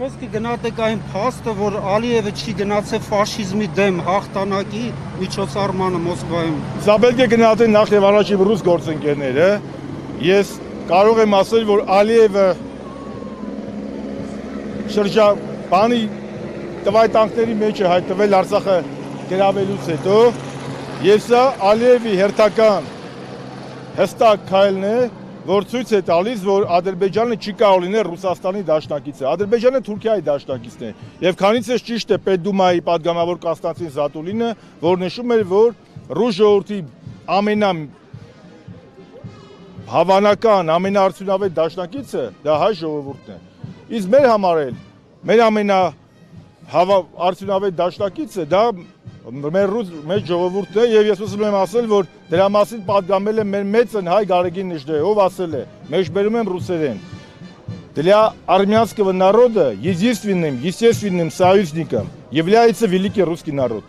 Ինչպես կգնահատեք այն փաստը, որ Ալիևը չի գնացել ֆաշիզմի դեմ հաղթանակի միջոցառմանը Մոսկվայում։ Սա պետք է գնահատեն նախ եւ առաջ ռուս գործընկերները։ Ես կարող եմ ասել, որ Ալիևը բանի տվայտանքների մեջ է հայտնվել Արցախը գրավելուց հետո, եւ սա Ալիևի հերթական հստակ քայլն է, որ ցույց է տալիս, որ Ադրբեջանը չի կարող լինել Ռուսաստանի դաշնակիցը։ Ադրբեջանը Թուրքիայի դաշնակիցն է։ Եվ քանիցս ճիշտ է Պետդումայի падգամավոր Կոնստանտին Զատուլինը, որ նշում էր, որ ռուս ժողովրդի ամենահավանական, ամենաարդյունավետ դաշնակիցը դա հայ ժողովուրդն է։ Իսկ մեր համար էլ մեր ամենաարդյունավետ դաշնակիցը դա մեր ժողովուրդն է, եւ ես ուզում եմ ասել, որ դրա մասին պատգամել է մեր մեծն հայ Գարեգին Նժդեհ, ով ասել է, մեջբերում եմ ռուսերեն. Для армянского народа единственным, естественным союзником является великий русский народ.